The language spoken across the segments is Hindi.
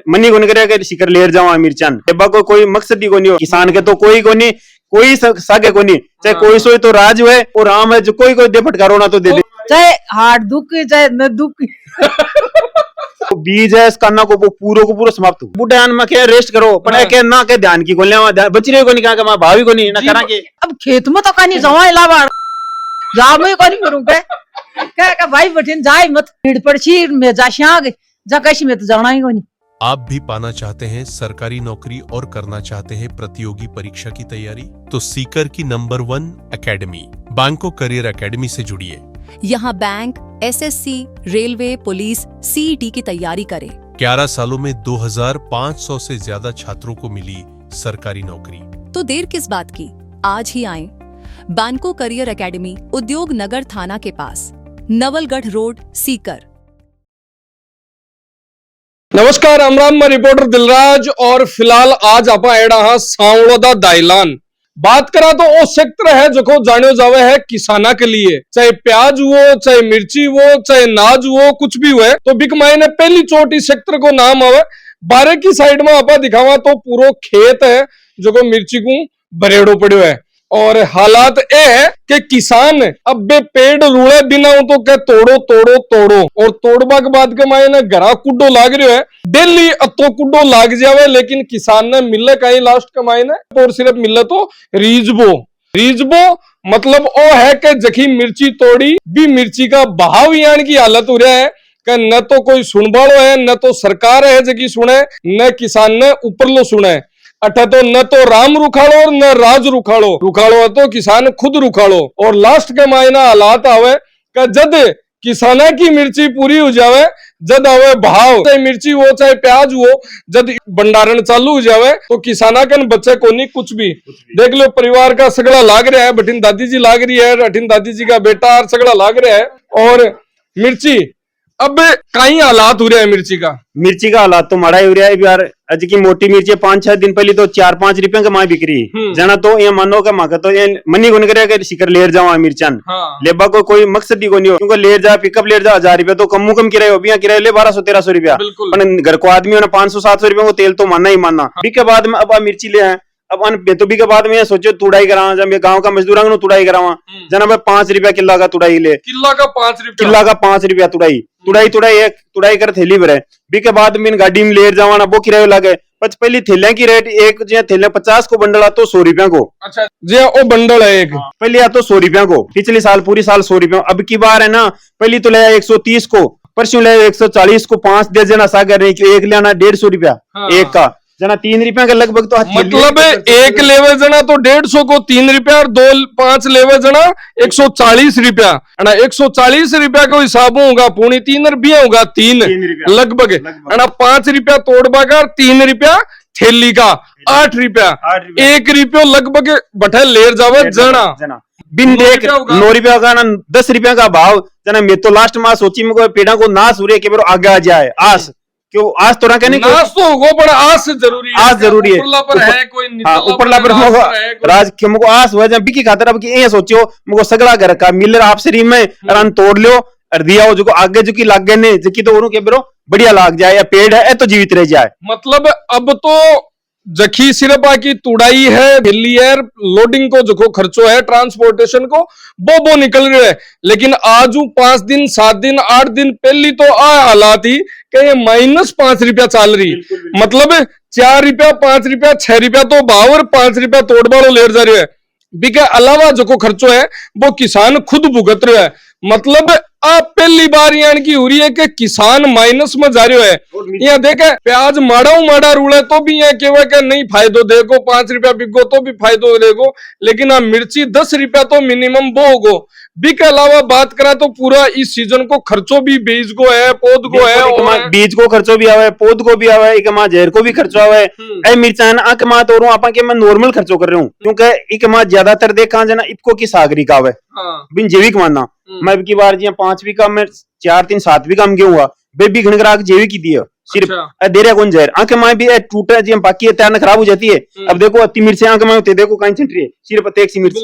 मनी को करे शिकर लेर जावा मिर्चान एबा को कोई मकसद ही को नहीं हो किसान के तो कोई को नहीं कोई सागे को नहीं चाहे कोई सोई तो राज है और राम है जो कोई दे फटकारो ना तो दे दे चाहे हार्ट दुख चाहे न दुख बीज है इस काना को पूरा समाप्त बुढ़ान में क्या रेस्ट करो पर क्या ना क्या ध्यान की गोलियां बच रहे को नहीं कहा भाभी को नहीं ना करा के अब खेत में तो कहीं जावा इलावा जा मैं को नहीं करूं क्या भाई बठिन जाए मत भीड़ पड़छी में जा शाग जा कशी में तो जाना ही को नहीं। आप भी पाना चाहते हैं सरकारी नौकरी और करना चाहते हैं प्रतियोगी परीक्षा की तैयारी तो सीकर की नंबर 1 एकेडमी बैंको करियर एकेडमी से जुड़िए। यहाँ bank, SSC, railway, police, CET की तैयारी करें। 11 सालों में 2500 से ज्यादा छात्रों को मिली सरकारी नौकरी। तो देर किस बात की, आज ही आएं। बैंको करियर एकेडमी, उद्योग नगर थाना के पास, नवलगढ़ रोड, सीकर। नमस्कार, राम मैं रिपोर्टर दिलराज और फिलहाल आज आप एड़ा हाँ सांवलो दा दाइलान बात करा तो वो सेक्टर है जो जानो जावे है किसाना के लिए, चाहे प्याज हुआ चाहे मिर्ची हो चाहे नाज हो कुछ भी हुए तो बिक मायने पहली चोटी सेक्टर को नाम आवे। बारे की साइड में आप दिखावा तो पूरा खेत है जो मिर्ची को बरेड़ो पड़ो है और हालात ये है कि किसान अब बे पेड़ रूड़े बिना तो क्या तोड़ो तोड़ो तोड़ो और तोड़बा के बाद के मायने घरा कुड्डो लाग रही है डेली अतो कुड्डो लाग जावे लेकिन किसान ने मिले कहीं लास्ट के मायने और सिर्फ मिले तो रीजबो मतलब वो है कि जखी मिर्ची तोड़ी भी मिर्ची का बहाव यान की हालत हो रहा है कि न तो कोई सुनबाड़ो है न तो सरकार है जकी सुने न किसान ने ऊपर लो सुने अठे तो न तो राम रुखाड़ो और न राज रुखाड़ो तो किसान खुद रुखाड़ो और लास्ट के मायना हालात आवे कि जद किसाना की मिर्ची पूरी हो जावे जद आवे भाव चाहे मिर्ची हो चाहे प्याज हो जद भंडारण चालू हो जावे तो किसाना के बच्चे को नहीं कुछ भी देख लो परिवार का सगड़ा लाग रहा है बठिन दादी जी लाग रही है अठिन दादी जी का बेटा सगड़ा लाग रहा है और मिर्ची अब कई हालात हो रहे हैं मिर्ची का हालात तो माड़ा ही हो रहा है यार। आज की मोटी मिर्ची 5-6 दिन पहले तो 4-5 रुपए का माँ बिक्री जना तो ये मानो का माँ तो ये मनी को करे शिकर लेर जावा मिर्चान लेबा को कोई मकसद ही को नहीं हो क्योंकि लेर जा पिकअप लेर जा 1000 रुपया तो कम किराया हो किराया ले 1200-1300 रुपया घर को आदमी होना 500-700 रुपया को तेल तो मानना ही मानना। अभी के बाद में अब मिर्ची ले आए अब बेतुबी के बाद में सोचो तुड़ाई करावा जब गांव का मजदूर तुड़ाई करावा जना भाई 5 रुपया किला का तुड़ाई ले किला का 5 रुपया तुड़ाई कर थैली भरे बी के बाद में गाड़ी में ले जावा वो किराया लगे पहली थैलियां की रेट एक जो थैलियां 50 को बंडल आता तो 100 रुपया को। अच्छा जी वो बंडल है एक पहले आता तो 100 रुपया को पिछले साल पूरी साल 100 रुपया अब की बार है ना पहली तो ले 130 को परसों ले 140 को 5 दे देना सागर एक लेना 150 रुपया एक का जना 3 रुपया का लगभग तो मतलब एक लेवे जना तो 150 को 3 रुपया और 5 लेवे जना 140 रुपया 140 रुपया को हिसाब होगा पौनी 3 रुपया होगा 3 लगभग 5 रुपया तोड़बा का 3 रुपया थैली का 8 रुपया 1 रुपया लगभग बठे लेर जावे जना बिन देख 9 रुपया का ना 10 रुपया का भाव जना मैं तो लास्ट माह सोची में पेड़ा को ना सूर्य के आगे आ जाए आस क्यों आज तो ना कहने नाश तो होगो पर आस जरूरी है ऊपर राज के मुको आस हो जाए बिकी खातर अब ये सोचो मुको सगड़ा घर का मिलर आप शरीर में रन तोड़ लियो और दिया हो जो आगे जो की लागे ने जकी तो उन्हों के बरो बढ़िया लाग जाए या पेड़ है तो जीवित रह जाए मतलब अब तो जखी सिर्फ आकी तुड़ाई है दिल्ली एयर लोडिंग को जो खर्चो है ट्रांसपोर्टेशन को वो निकल रहे है लेकिन आज 5 दिन 7 दिन 8 दिन पहली तो आ हालात ही कि ये -5 रुपया चल रही मतलब 4 रुपया 5 रुपया 6 रुपया तो भाव और 5 रुपया तोड़बाड़ो लेर जा रहे है बिके अलावा जो खर्चो है वो किसान खुद भुगत रहे है मतलब आप पहली बार यानी की हो रही है कि किसान माइनस में जा रहे है। यहाँ देखे प्याज माड़ा रूड़े तो भी यहाँ केवल के नहीं फायदो देगो 5 रुपया बिको तो भी फायदो देगो लेकिन आप मिर्ची 10 रुपया तो मिनिमम वो होगो बी के अलावा बात करा तो पूरा इस सीजन को खर्चो भी बीज को है पौध को है बीज को खर्चो भी आवे पौध को भी आवे एक माँ जहर को भी खर्चो आवे ए मिर्चा ना आके माँ तो आपा के मैं नॉर्मल खर्चो कर रहा हूँ क्योंकि एक माँ ज्यादातर देखा जना इको की सागरी का आवे बिन जैविक मानना मैं की बार जी 5वीं का मैं 4-3 7वीं काम क्यों हुआ बेबी घनग्राहक जैविक की दिया सिर्फ देरिया कौन जहर आंखें माँ भी टूटा जी बाकी तैयार खराब हो जाती है अब देखो अति मिर्च आंखें माँ देखो कहीं छंट रही है सिर्फ एक सी मिर्च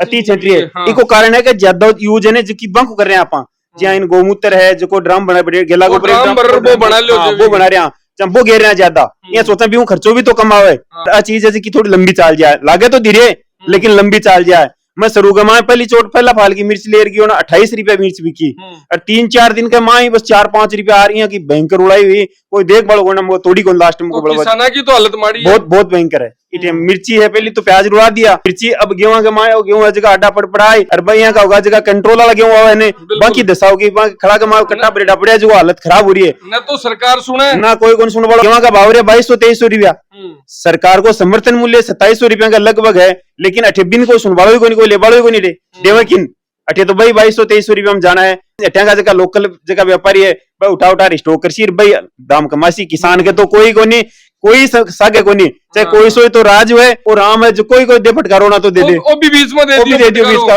अति छंट रही है इको कारण है कि ज्यादा यूज है जो की बंक कर रहे हैं आप जहाँ इन गोमूत्र है जो ड्रम बना गेला को वो बना रहे हैं वो घेर रहे ज्यादा, ये सोचा भी हूँ खर्चो भी तो कमावे, आ चीज जैसे कि थोड़ी लंबी चाल जाए, लागे तो धीरे लेकिन लंबी चाल जाए। मैं सरू गमाए पहली चोट पहला फाल की मिर्च ले रही 28 रुपया मिर्च बिकी, और 3-4 दिन के माँ ही बस 4-5 रुपया आ रही है कि भयंकर उड़ाई हुई, कोई देख बड़ो तोड़ी को लास्ट में किसाना की तो हालत माड़ी है। बहुत बहुत भयंकर है। इटे मिर्ची है पहली तो प्याज रुला दिया, मिर्ची अब गेहूं के माए गेहूं जगह आडा पड़ पड़ाई, और भाई यहाँ का होगा जगह कंट्रोल वाला गेहूं आवा है, बाकी दसाओ की खड़ा के माए कट्टा पड़े पड़े जो हालत खराब हो रही है। न तो सरकार सुने ना कोई कौन सुन वाला। गेहूं का भाव रे 2200-2300 रुपया, सरकार को समर्थन मूल्य 2700 रुपया का लगभग है, लेकिन अठे बिन को सुन वालो कोई ले वालो कोई नहीं रे देवे किन अठे तो भाई 2200-2300 रुपया में जाना है। अठे का जगह लोकल जगह व्यापारी है भाई उठा स्टॉक कर भाई दाम कमासी, किसान के तो कोई को नहीं, कोई सागे को नहीं, चाहे कोई सोई तो राज है और राम है जो कोई दे फटकारो ना तो दे दे, वो भी बीच में दे दियो बीच का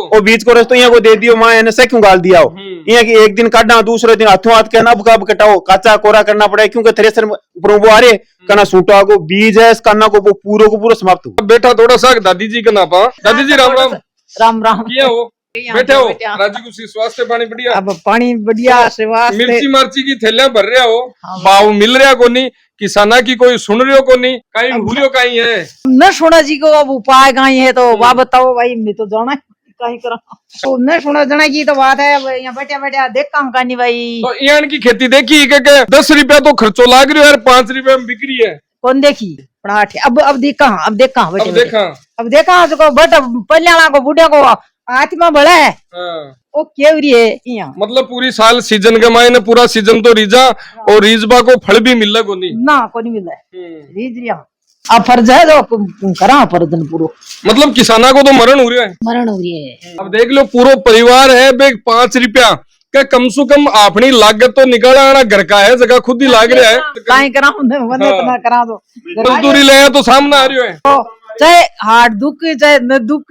ओ बीच को रस्तो यहाँ को दे दियो माँ ने से क्यों गाल दिया हो यहाँ की एक दिन काटना दूसरे दिन हाथों हाथ कहना अब कब कटाओ काचा कोरा करना पड़े, क्योंकि थ्रेसर ऊपर वो आ रहे कना सूटा को बीज है कना को पूरा समाप्त हो। बेटा थोड़ा सा दादी जी का नापा। दादी जी राम राम। राम राम। किया हो बैठे हो राजू कुछ स्वास्थ्य पानी बढ़िया? अब पानी बढ़िया स्वास्थ्य। मिर्ची मार्ची की थैलियां भर रहा हो, भाव मिल रहा को नहीं, किसाना की कोई सुन रहे हो को नहीं, कहीं हुरियो कहीं है न सुना जी को अब उपाय कहीं है तो वाह बताओ भाई, मैं तो जाना कहीं करा तो न सुना जाना की तो बात है, यहाँ बैठे बैठे देख काम करनी भाई। तो यहाँ की खेती देखी के 10 रुपया तो खर्चो लाग रही है और 5 रुपया में बिक्री है, कौन देखी अब देखा अब देखा जो बट पल्याणा को बूढ़े को आत्मा बड़ा है वो केवरी है यहाँ। मतलब पूरी साल सीजन के मायने पूरा सीजन तो रीजा और रीजबा को फल भी मिल को नहीं ना को नहीं मिला रीज रिया अब फर्ज है तो करा फर्जन पूरा, मतलब किसाना को तो मरण हो रहा है, मरण हो रही है। अब देख लो पूरा परिवार है बे 5 रुपया क्या कम से कम अपनी लागत तो निकल आना घर का है, जगह खुद ही लाग रहा है, कहीं करा इतना करा दो मजदूरी ले तो सामने आ रही है, चाहे हार्ट दुख चाहे न दुख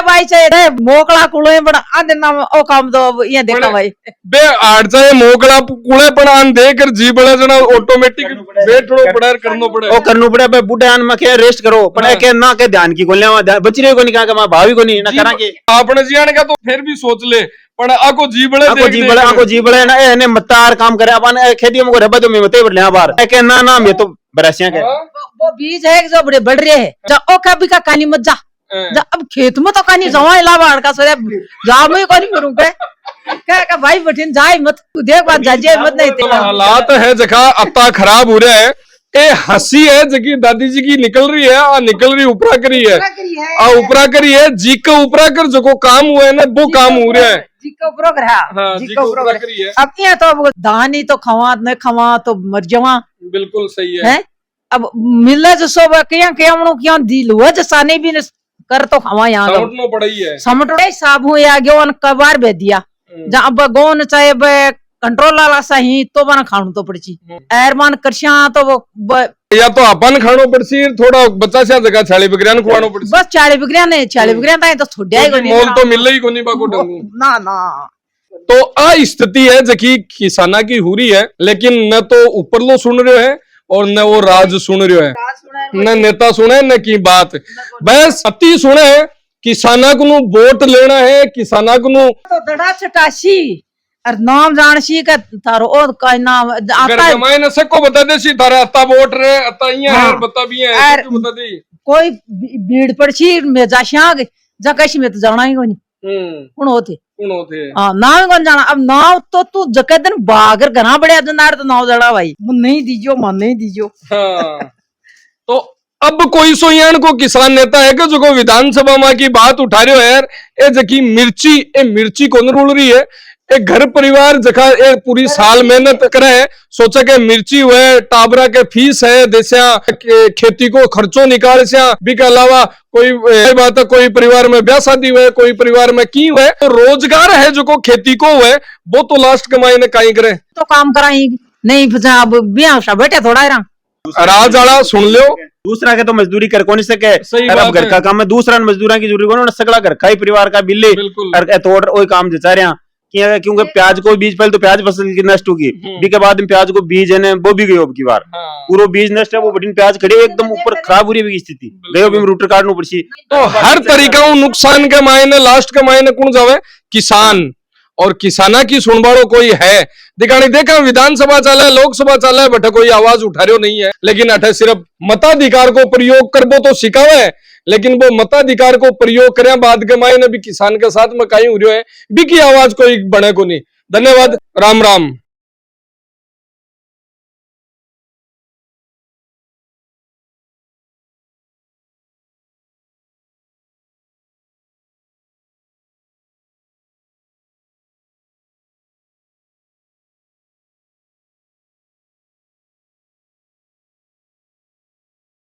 भाई चाहे मोकला कुड़े बड़ा आधे नाम ओ काम तो अब ये देखा भाई बे आड़ चाहे मोकला कुड़े पण आन देकर जी बड़ा जना ऑटोमेटिक बैठो पड़ा करनो पड़े ओ करनो पड़े बे बूढ़े आन में के रेस्ट करो पण के ना के ध्यान की गोले बच रहे को नहीं का मा भावी को नहीं ना करा के आपने जियान का तो फिर भी सोच ले पण आको जी बड़े ना एने मतार काम करे अपन खेती में को रबा तो मैं मते बढ़ले बार के ना मैं तो बरसिया के वो बीज है जो बड़े बढ़ रहे हैं जा ओ का भी का कानी मत जा अब खेत में तो कानी जवा इलावा का सरे जा मैं को नहीं करूंगा क्या भाई बठिन जाए मत देख बात जाजे मत नहीं तेरा हालात है जगह अत्ता खराब हो रहा है। ए हंसी है जकी दादी जी की निकल रही है आ निकल रही ऊपरा करी है आ ऊपरा करी है जी का ऊपरा कर जो काम हुआ है ना वो काम हो रहा है जी का ऊपरा कर हाँ, जी का ऊपरा करी है। अब यहाँ तो अब दान ही तो खवा न खवा तो मर जावा बिल्कुल सही है अब मिले जो सब क्या दिल हुआ जैसा नहीं भी कर तो खवा यहाँ समटनो पड़ाई है समटो साबु या गेवन कबार बे दिया जहाँ अब गोन चाहे कंट्रोल वाला सही तो बना खाणु तो पड़ची एरमान करशा तो वो या तो अपन खाणो पड़सी थोड़ा बच्चा सा जगह 40 बिग्रियान खुआनो पड़सी बस 40 बिग्रियान है 40 बिग्रियान ताई तो थोड़ा ही कोनी मोल तो मिल ही कोनी बाको डंगू ना तो आ स्थिति है जकी किसाना की हुरी है, लेकिन न तो ऊपर लो सुन रहे है और न वो राज सुन रहे है, न नेता सुने न की बात बस अति सुने किसाना को वोट लेना है, किसाना को तो दड़ा चटासी और नाम जानसी का थारो और का नाम आता है न सबको बता दे सी थारा अत्ता वोट रे अत्ता इया है बता भी है तो बता दे कोई भीड़ पड़सी में जाशाग जकश में तो जाना ही कोनी कौन होते हां नाम कौन जाना अब नाव तो तू जके दिन बागर घना बड़े जनार तो नाव जड़ा भाई नहीं दीजो मन नहीं दीजो हां तो अब कोई सोयान को किसान नेता है कि जो को विधानसभा में की बात उठा रहे हो यार ए जकी मिर्ची कौन रोल रही है एक घर परिवार जखा एक पूरी साल मेहनत करे सोचा के मिर्ची हुए टाबरा के फीस है देसा खेती को खर्चो निकाल से भी के अलावा कोई बात है कोई परिवार में ब्याह शादी हुए कोई परिवार में की हुए तो रोजगार है जो को खेती को हुए वो तो लास्ट कमाई ने कहीं करे तो काम कराई नहीं अब ब्याह बैठे थोड़ा राज आला सुन लो दूसरा के तो मजदूरी कर कौन सके अब घर का काम है दूसरा मजदूरा की जरूरी कौन सगला घर का ही परिवार का बिल्ली तोड़ वही काम जचा रहे क्योंकि प्याज को बीज पहले तो प्याज फसल की नष्ट होगी बी के बाद में प्याज को बीज है वो भी गई अब की बार पूरा बीज नष्ट है वो बड़ी प्याज खड़ी एकदम ऊपर खराब हो रही है स्थिति गयो भी रूटर काटना पड़ी तो हर तरीका नुकसान के मायने लास्ट के मायने कौन जावे किसान और किसाना की सुनवाड़ो कोई है दिखानी देखा विधानसभा चाले लोकसभा चाले बट कोई आवाज उठा रहे नहीं है। लेकिन अठे सिर्फ मताधिकार को प्रयोग करबो तो सिखावे है, लेकिन वो मताधिकार को प्रयोग करे बाद के मायने भी किसान के साथ में कहीं हो रही है भी की आवाज कोई बने को नहीं। धन्यवाद। राम राम।